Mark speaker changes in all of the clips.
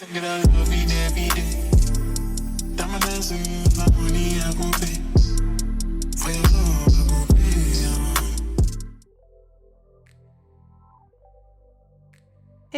Speaker 1: Hey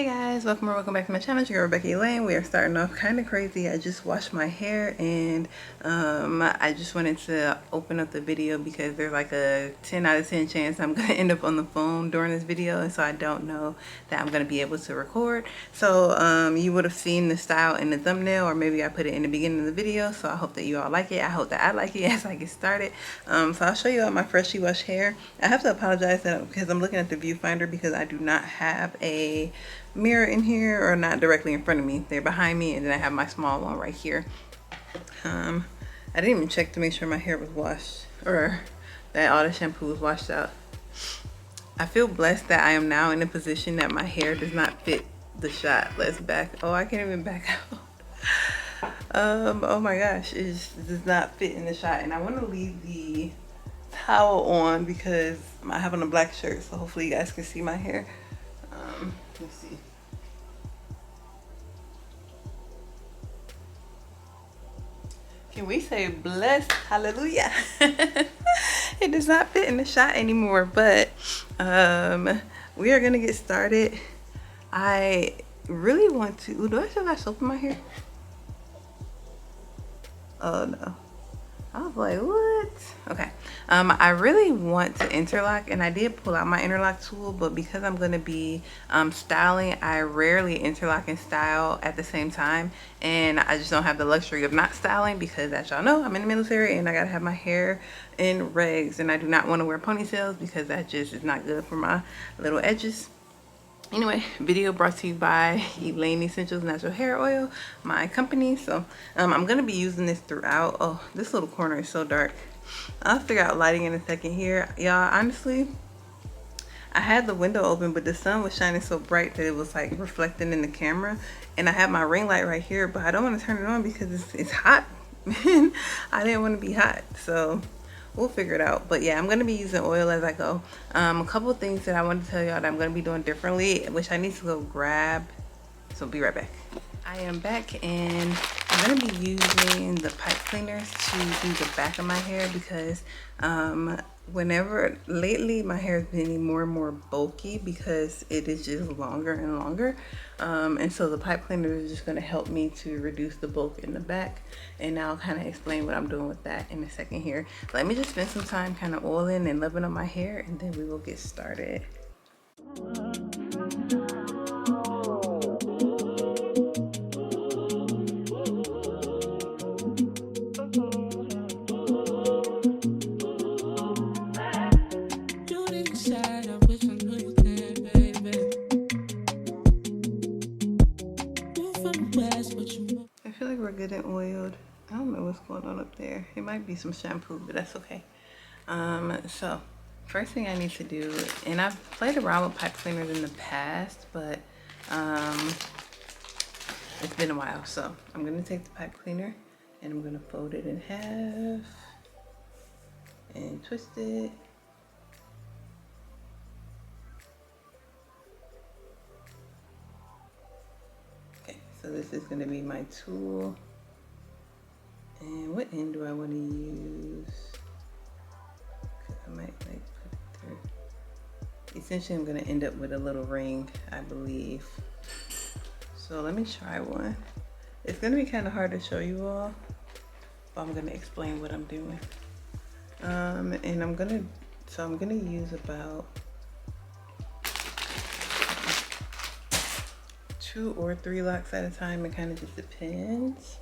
Speaker 1: guys, welcome or welcome back to my channel. It's your girl Rebekah Elaine. We are starting off kind of crazy. I just washed my hair and I just wanted to open up the video because there's like a 10 out of 10 chance I'm going to end up on the phone during this video, and so I don't know that I'm going to be able to record. So you would have seen the style in the thumbnail, or maybe I put it in the beginning of the video, so I hope that you all like it. I hope that I like it as I get started. So I'll show you all my freshly washed hair. I have to apologize because I'm looking at the viewfinder because I do not have a mirror in here, or not directly in front of me. They're behind me, and then I have my small one right here. I didn't even check to make sure my hair was washed, or that all the shampoo was washed out. I feel blessed that I am now in a position that my hair does not fit the shot. Let's back. Oh, I can't even back out. Oh my gosh, it just does not fit in the shot, and I want to leave the towel on because I have on a black shirt, so hopefully you guys can see my hair. Let's see. Can we say blessed? Hallelujah. It does not fit in the shot anymore, but we are gonna get started. I really want to. Ooh, do I still got soap in my hair? Oh no. I was like, what? Okay. I really want to interlock, and I did pull out my interlock tool, but because I'm going to be styling, I rarely interlock and style at the same time, and I just don't have the luxury of not styling because, as y'all know, I'm in the military and I got to have my hair in regs, and I do not want to wear ponytails because that just is not good for my little edges. Anyway, video brought to you by Elaine Essentials Natural Hair Oil, my company. So I'm gonna be using this throughout. Oh, this little corner is so dark. I'll figure out lighting in a second here, y'all. Honestly, I had the window open, but the sun was shining so bright that it was like reflecting in the camera, and I have my ring light right here, but I don't want to turn it on because it's hot. I didn't want to be hot, so we'll figure it out. But yeah, I'm gonna be using oil as I go. A couple of things that I want to tell y'all that I'm gonna be doing differently, which I need to go grab, so be right back. I am back, and I'm gonna be using the pipe cleaners to do the back of my hair because whenever lately my hair is getting more and more bulky because it is just longer and longer, and so the pipe cleaner is just going to help me to reduce the bulk in the back, and I'll kind of explain what I'm doing with that in a second here. Let me just spend some time kind of oiling and loving up my hair, and then we will get started. I feel like we're good and oiled. I don't know what's going on up there. It might be some shampoo, but that's okay. So first thing I need to do, and I've played around with pipe cleaners in the past, but it's been a while. So I'm gonna take the pipe cleaner and I'm gonna fold it in half and twist it. So this is going to be my tool. And what end do I want to use? I might like put it through. Essentially, I'm going to end up with a little ring, I believe. So let me try one. It's going to be kind of hard to show you all, but I'm going to explain what I'm doing. And I'm going to use about 2 or 3 locks at a time. It kind of just depends.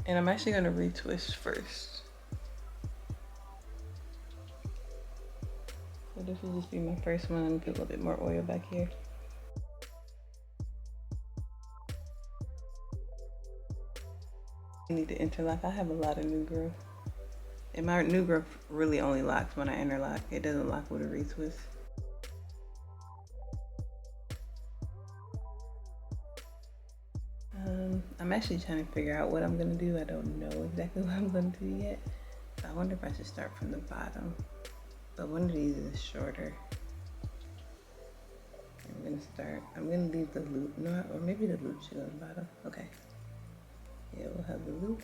Speaker 1: And I'm actually going to retwist first. So this will just be my first one. Let me put a little bit more oil back here. I need to interlock. I have a lot of new growth. And my new growth really only locks when I interlock. It doesn't lock with a retwist. I'm actually trying to figure out what I'm gonna do. I don't know exactly what I'm gonna do yet. So I wonder if I should start from the bottom. But one of these is shorter. I'm gonna start. I'm gonna leave the loop, not, or maybe the loop should go on the bottom. Okay. Yeah, we'll have the loop.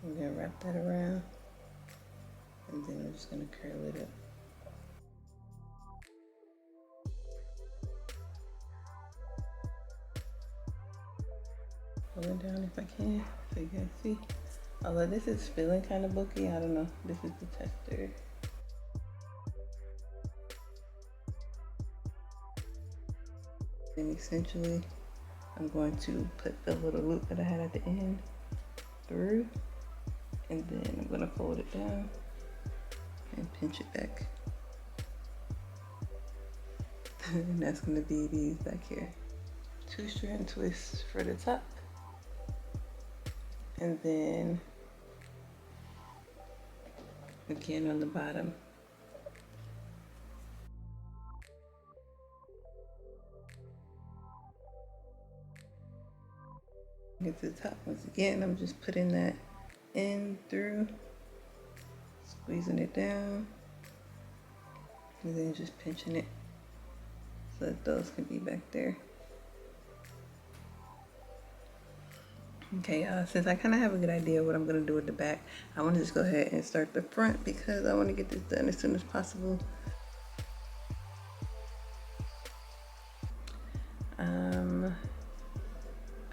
Speaker 1: I'm gonna wrap that around, and then I'm just gonna curl it up. Pull it down if I can, so you guys see. Although this is feeling kind of bulky, I don't know. This is the tester. And essentially, I'm going to put the little loop that I had at the end through, and then I'm gonna fold it down and pinch it back. And that's gonna be these back here. 2-strand twists for the top, and then again on the bottom. Get to the top once again. I'm just putting that in through, squeezing it down, and then just pinching it so that those can be back there. Okay, since I kind of have a good idea what I'm going to do with the back, I want to just go ahead and start the front because I want to get this done as soon as possible.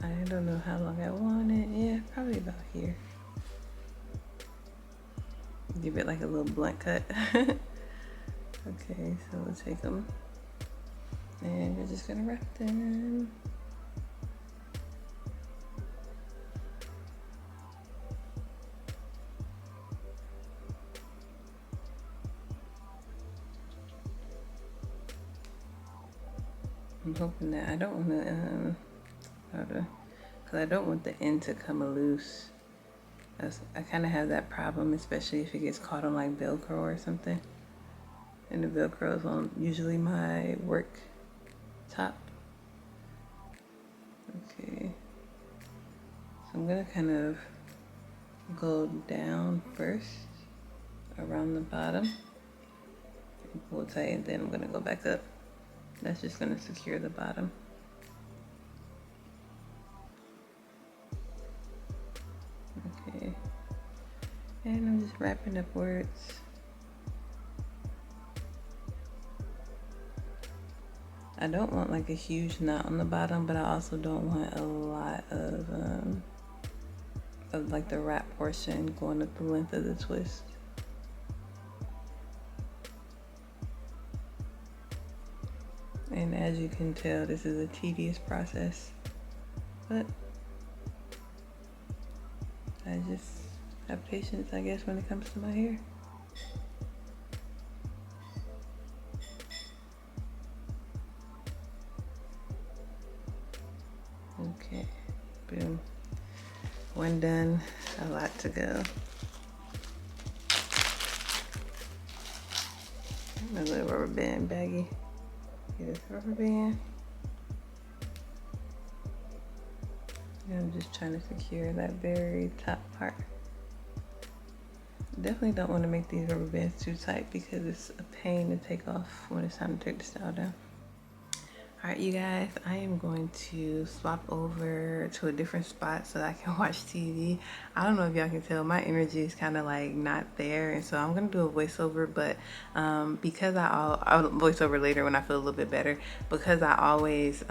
Speaker 1: I don't know how long I want it. Yeah, probably about here. Give it like a little blunt cut. Okay, so we'll take them and we're just going to wrap them. I'm hoping that I don't want to, because I don't want the end to come loose. I kind of have that problem, especially if it gets caught on like Velcro or something. And the Velcro is on usually my work top. Okay. So I'm gonna kind of go down first around the bottom and pull tight, and then I'm gonna go back up. That's just gonna secure the bottom. Okay, and I'm just wrapping upwards. I don't want like a huge knot on the bottom, but I also don't want a lot of like the wrap portion going up the length of the twist. And as you can tell, this is a tedious process, but I just have patience, I guess, when it comes to my hair. Okay, boom. One done, a lot to go. My little rubber band baggie. Get this rubber band. And I'm just trying to secure that very top part. Definitely don't want to make these rubber bands too tight because it's a pain to take off when it's time to take the style down. Alright, you guys, I am going to swap over to a different spot so that I can watch TV. I don't know if y'all can tell, my energy is kind of like not there, and so I'm going to do a voiceover, but because I'll voice over later when I feel a little bit better, because I always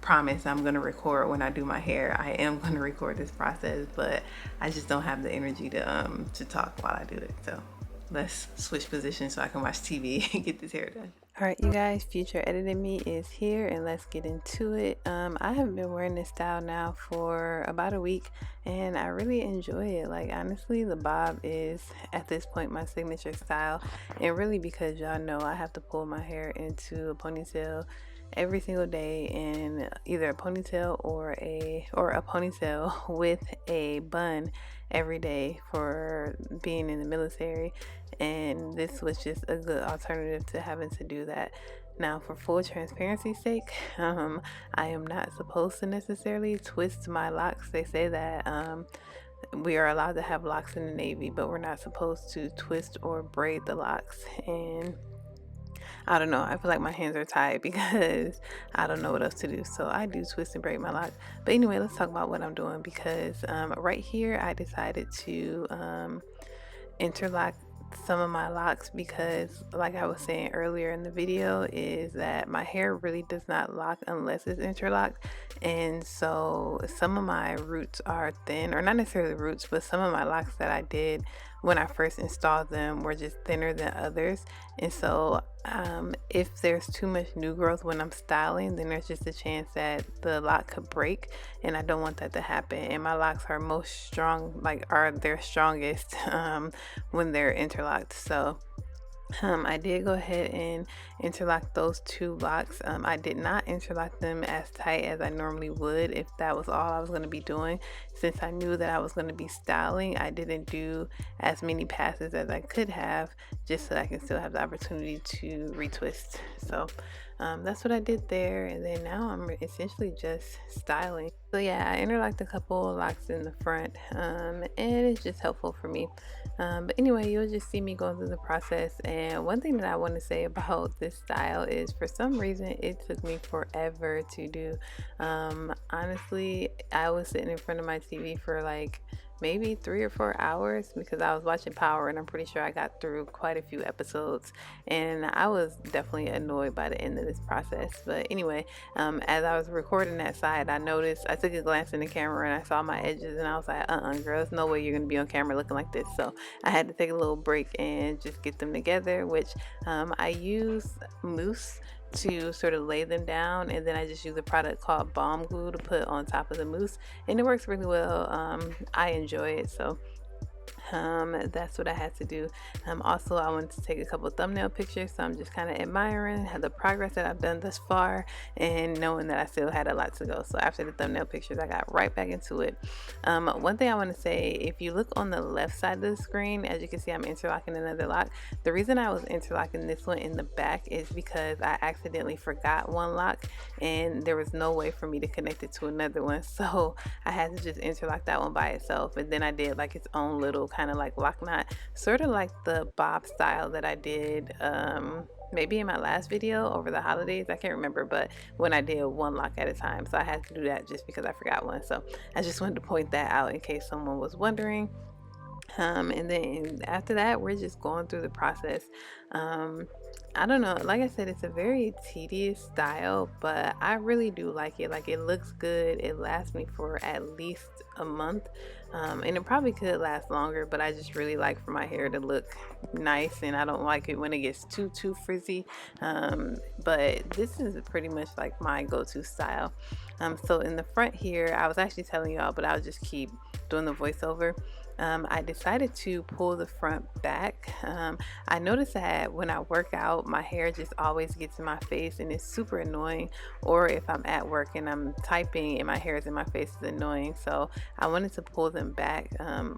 Speaker 1: promise I'm going to record when I do my hair. I am going to record this process, but I just don't have the energy to talk while I do it. So let's switch positions so I can watch TV and get this hair done. Alright, you guys, future editing me is here, and let's get into it. I have been wearing this style now for about a week, and I really enjoy it. Like, honestly, the bob is at this point my signature style, and really because y'all know I have to pull my hair into a ponytail every single day, and either a ponytail or a ponytail with a bun every day for being in the military, and this was just a good alternative to having to do that. Now, for full transparency's sake, I am not supposed to necessarily twist my locks. They say that we are allowed to have locks in the Navy, but we're not supposed to twist or braid the locks. And I don't know, I feel like my hands are tied because I don't know what else to do. So I do twist and braid my locks. But anyway, let's talk about what I'm doing, because right here I decided to interlock some of my locks, because like I was saying earlier in the video, is that my hair really does not lock unless it's interlocked. And so some of my roots are thin, or not necessarily roots, but some of my locks that I did when I first installed them were just thinner than others. And so if there's too much new growth when I'm styling, then there's just a chance that the lock could break, and I don't want that to happen. And my locks are most strong, like are their strongest when they're interlocked. So I did go ahead and interlock those 2 locks. I did not interlock them as tight as I normally would if that was all I was going to be doing. Since I knew that I was going to be styling, I didn't do as many passes as I could have, just so I can still have the opportunity to retwist. So that's what I did there, and then now I'm essentially just styling. So yeah, I interlocked a couple locks in the front, and it's just helpful for me. But anyway, you'll just see me going through the process. And one thing that I want to say about this style is, for some reason, it took me forever to do. Honestly, I was sitting in front of my TV for like maybe 3 or 4 hours because I was watching Power, and I'm pretty sure I got through quite a few episodes, and I was definitely annoyed by the end of this process. But anyway, as I was recording that side, I noticed, I took a glance in the camera and I saw my edges, and I was like, girl, there's no way you're gonna be on camera looking like this. So I had to take a little break and just get them together, which I use mousse to sort of lay them down, and then I just use a product called balm glue to put on top of the mousse, and it works really well. I enjoy it, so that's what I had to do. Also, I wanted to take a couple thumbnail pictures, so I'm just kind of admiring the progress that I've done thus far, and knowing that I still had a lot to go. So after the thumbnail pictures, I got right back into it. One thing I want to say, if you look on the left side of the screen, as you can see, I'm interlocking another lock. The reason I was interlocking this one in the back is because I accidentally forgot one lock, and there was no way for me to connect it to another one, so I had to just interlock that one by itself. And then I did like its own little kind of like lock knot, sort of like the bob style that I did maybe in my last video over the holidays. I can't remember, but when I did one lock at a time, so I had to do that just because I forgot one. So I just wanted to point that out in case someone was wondering. And then after that, we're just going through the process. I don't know, like I said, it's a very tedious style, but I really do like it. Like, it looks good. It lasts me for at least a month, and it probably could last longer, but I just really like for my hair to look nice, and I don't like it when it gets too frizzy. But this is pretty much like my go-to style. So in the front here, I was actually telling y'all, but I'll just keep doing the voiceover. I decided to pull the front back. I noticed that when I work out, my hair just always gets in my face, and it's super annoying. Or if I'm at work and I'm typing and my hair is in my face, it's annoying. So I wanted to pull them back.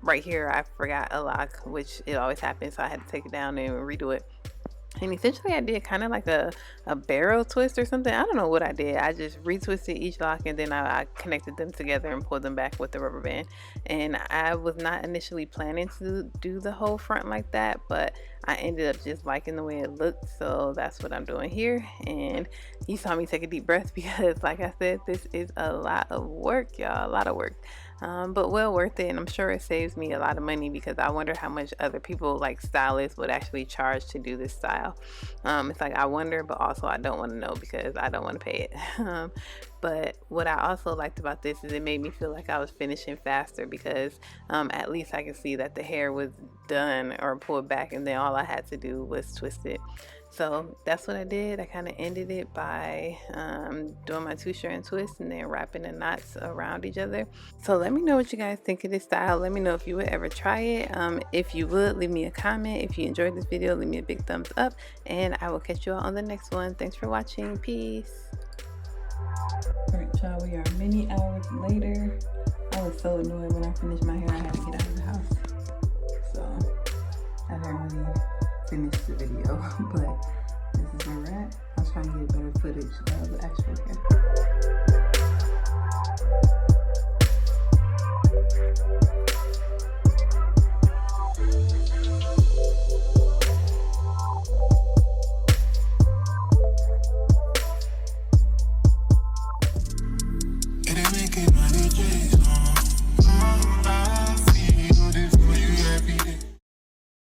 Speaker 1: Right here, I forgot a lock, which it always happens, so I had to take it down and redo it. And essentially I did kind of like a barrel twist or something. I don't know what I did. I just retwisted each lock, and then I connected them together and pulled them back with the rubber band. And I was not initially planning to do the whole front like that, but I ended up just liking the way it looked. So that's what I'm doing here. And you saw me take a deep breath because, like I said, this is a lot of work, y'all. A lot of work. But well worth it, and I'm sure it saves me a lot of money, because I wonder how much other people, like stylists, would actually charge to do this style. It's like, I wonder, but also I don't want to know because I don't want to pay it. But what I also liked about this is it made me feel like I was finishing faster, because at least I could see that the hair was done or pulled back, and then all I had to do was twist it. So that's what I did. I kind of ended it by doing my 2 strand twist and then wrapping the knots around each other. So let me know what you guys think of this style. Let me know if you would ever try it. If you would, leave me a comment. If you enjoyed this video, leave me a big thumbs up, and I will catch you all on the next one. Thanks for watching. Peace. Alright, y'all, we are many hours later. I was so annoyed when I finished my hair. I had to get out of the house, so I didn't really finish the video, but this is a wrap. I'll try and get better footage of the actual hair.